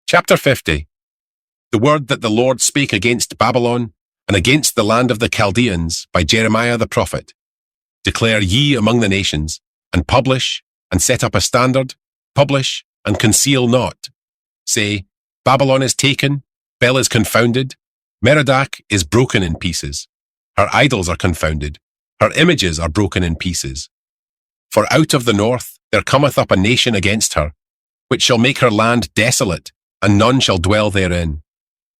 Chapter 50. The word that the Lord spake against Babylon and against the land of the Chaldeans by Jeremiah the prophet. Declare ye among the nations, and publish, and set up a standard, publish, and conceal not. Say, Babylon is taken, Bel is confounded, Merodach is broken in pieces. Her idols are confounded, her images are broken in pieces. For out of the north there cometh up a nation against her, which shall make her land desolate, and none shall dwell therein.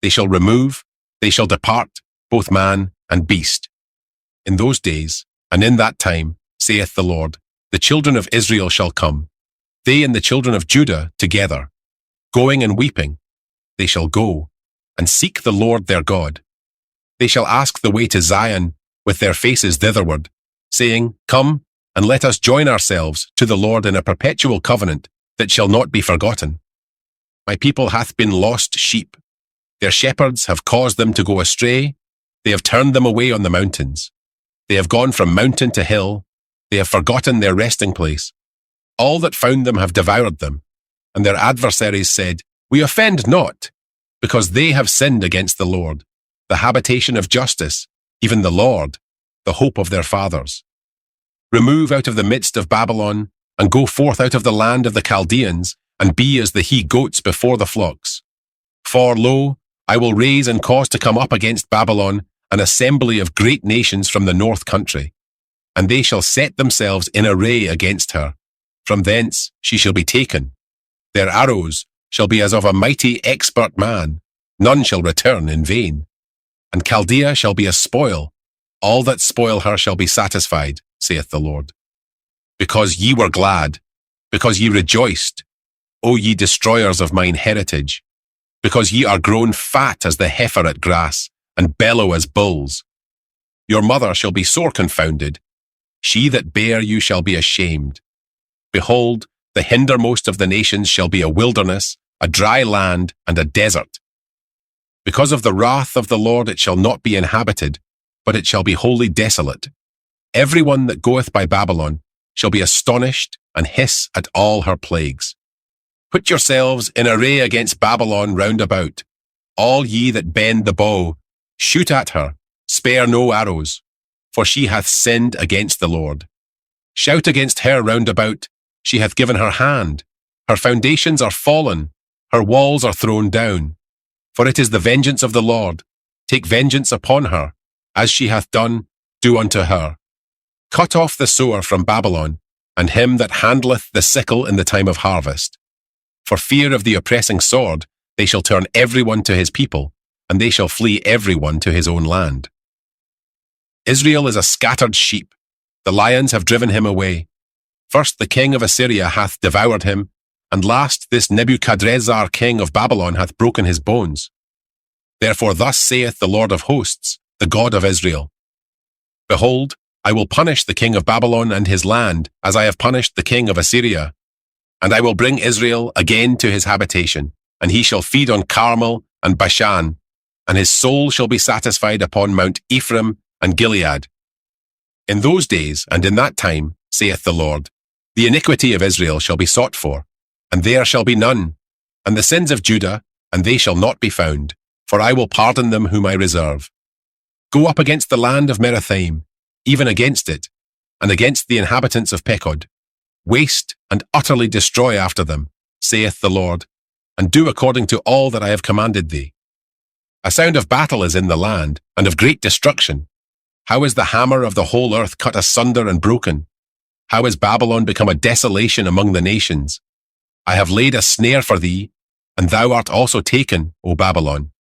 They shall remove, they shall depart, both man and beast. In those days, and in that time, saith the Lord, the children of Israel shall come, they and the children of Judah together, going and weeping. They shall go, and seek the Lord their God. They shall ask the way to Zion, with their faces thitherward, saying, Come, and let us join ourselves to the Lord in a perpetual covenant that shall not be forgotten. My people hath been lost sheep. Their shepherds have caused them to go astray. They have turned them away on the mountains. They have gone from mountain to hill. They have forgotten their resting place. All that found them have devoured them. And their adversaries said, We offend not, because they have sinned against the Lord, the habitation of justice, even the Lord, the hope of their fathers. Remove out of the midst of Babylon, and go forth out of the land of the Chaldeans, and be as the he-goats before the flocks. For, lo, I will raise and cause to come up against Babylon an assembly of great nations from the north country, and they shall set themselves in array against her. From thence she shall be taken. Their arrows shall be as of a mighty expert man, none shall return in vain. And Chaldea shall be a spoil, all that spoil her shall be satisfied, saith the Lord. Because ye were glad, because ye rejoiced, O ye destroyers of mine heritage, because ye are grown fat as the heifer at grass, and bellow as bulls. Your mother shall be sore confounded, she that bare you shall be ashamed. Behold, the hindermost of the nations shall be a wilderness, a dry land, and a desert. Because of the wrath of the Lord it shall not be inhabited, but it shall be wholly desolate. Every one that goeth by Babylon shall be astonished and hiss at all her plagues. Put yourselves in array against Babylon round about. All ye that bend the bow, shoot at her, spare no arrows, for she hath sinned against the Lord. Shout against her round about, she hath given her hand. Her foundations are fallen, her walls are thrown down. For it is the vengeance of the Lord. Take vengeance upon her, as she hath done, do unto her. Cut off the sower from Babylon, and him that handleth the sickle in the time of harvest. For fear of the oppressing sword, they shall turn every one to his people, and they shall flee every one to his own land. Israel is a scattered sheep. The lions have driven him away. First the king of Assyria hath devoured him, and last this Nebuchadrezzar king of Babylon hath broken his bones. Therefore thus saith the Lord of hosts, the God of Israel. Behold, I will punish the king of Babylon and his land, as I have punished the king of Assyria. And I will bring Israel again to his habitation, and he shall feed on Carmel and Bashan, and his soul shall be satisfied upon Mount Ephraim and Gilead. In those days and in that time, saith the Lord, the iniquity of Israel shall be sought for, and there shall be none, and the sins of Judah, and they shall not be found, for I will pardon them whom I reserve. Go up against the land of Merathaim, even against it, and against the inhabitants of Pekod. Waste and utterly destroy after them, saith the Lord, and do according to all that I have commanded thee. A sound of battle is in the land, and of great destruction. How is the hammer of the whole earth cut asunder and broken? How is Babylon become a desolation among the nations? I have laid a snare for thee, and thou art also taken, O Babylon,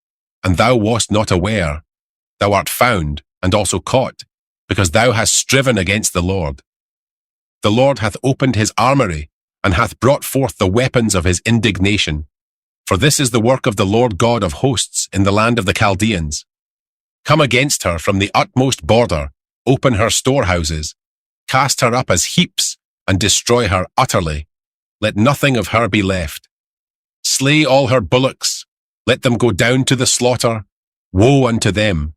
and thou wast not aware. Thou art found, and also caught, because thou hast striven against the Lord. The Lord hath opened his armoury, and hath brought forth the weapons of his indignation. For this is the work of the Lord God of hosts in the land of the Chaldeans. Come against her from the utmost border, open her storehouses, cast her up as heaps, and destroy her utterly. Let nothing of her be left. Slay all her bullocks, let them go down to the slaughter. Woe unto them!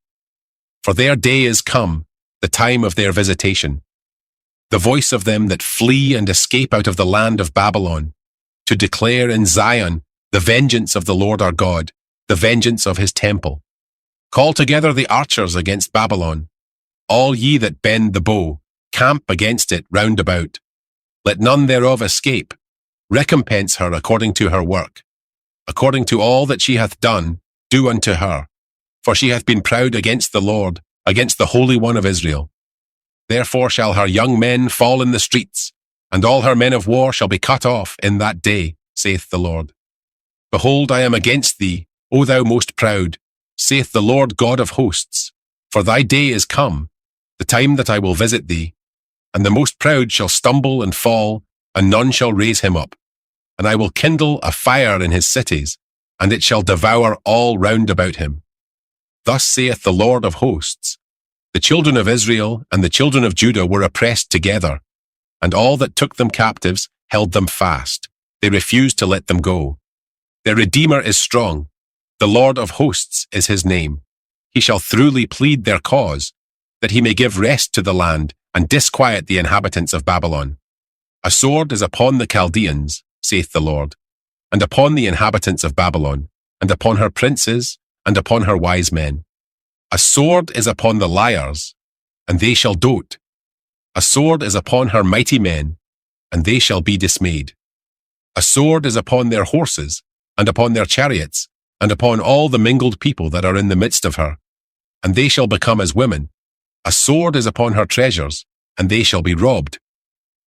For their day is come, the time of their visitation. The voice of them that flee and escape out of the land of Babylon, to declare in Zion The vengeance of the Lord our God, the vengeance of his temple. Call together the archers against Babylon. All ye that bend the bow, camp against it round about. Let none thereof escape. Recompense her according to her work. According to all that she hath done, do unto her. For she hath been proud against the Lord, against the Holy One of Israel. Therefore shall her young men fall in the streets, and all her men of war shall be cut off in that day, saith the Lord. Behold, I am against thee, O thou most proud, saith the Lord God of hosts. For thy day is come, the time that I will visit thee, and the most proud shall stumble and fall, and none shall raise him up. And I will kindle a fire in his cities, and it shall devour all round about him. Thus saith the Lord of hosts, the children of Israel and the children of Judah were oppressed together, and all that took them captives held them fast. They refused to let them go. Their Redeemer is strong. The Lord of hosts is his name. He shall throughly plead their cause, that he may give rest to the land and disquiet the inhabitants of Babylon. A sword is upon the Chaldeans, saith the Lord, and upon the inhabitants of Babylon, and upon her princes, and upon her wise men. A sword is upon the liars, and they shall dote. A sword is upon her mighty men, and they shall be dismayed. A sword is upon their horses, and upon their chariots, and upon all the mingled people that are in the midst of her, and they shall become as women. A sword is upon her treasures, and they shall be robbed.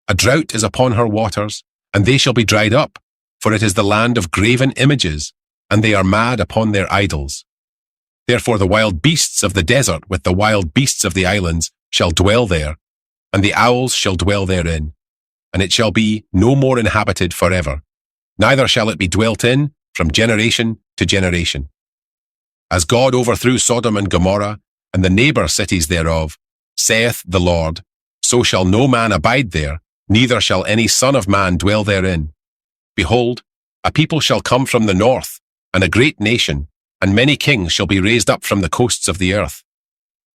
A drought is upon her waters, and they shall be dried up, for it is the land of graven images, and they are mad upon their idols. Therefore the wild beasts of the desert with the wild beasts of the islands shall dwell there, and the owls shall dwell therein, and it shall be no more inhabited forever, neither shall it be dwelt in from generation to generation. As God overthrew Sodom and Gomorrah, and the neighbour cities thereof, saith the Lord, so shall no man abide there, neither shall any son of man dwell therein. Behold, a people shall come from the north, and a great nation, and many kings shall be raised up from the coasts of the earth.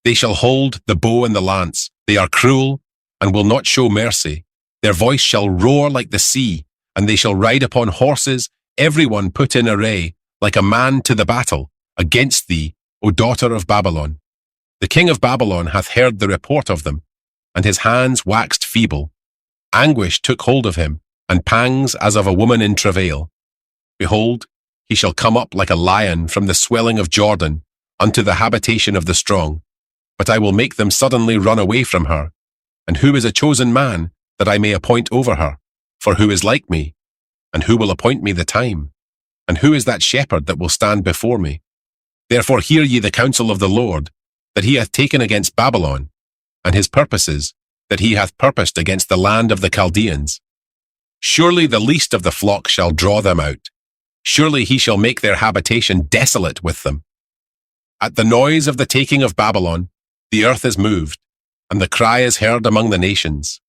They shall hold the bow and the lance. They are cruel, and will not show mercy. Their voice shall roar like the sea, and they shall ride upon horses, every one put in array, like a man to the battle, against thee, O daughter of Babylon. The king of Babylon hath heard the report of them, and his hands waxed feeble. Anguish took hold of him, and pangs as of a woman in travail. Behold, he shall come up like a lion from the swelling of Jordan unto the habitation of the strong. But I will make them suddenly run away from her. And who is a chosen man, that I may appoint over her? For who is like me? And who will appoint me the time? And who is that shepherd that will stand before me? Therefore hear ye the counsel of the Lord, that he hath taken against Babylon, and his purposes, that he hath purposed against the land of the Chaldeans. Surely the least of the flock shall draw them out. Surely he shall make their habitation desolate with them. At the noise of the taking of Babylon, the earth is moved, and the cry is heard among the nations.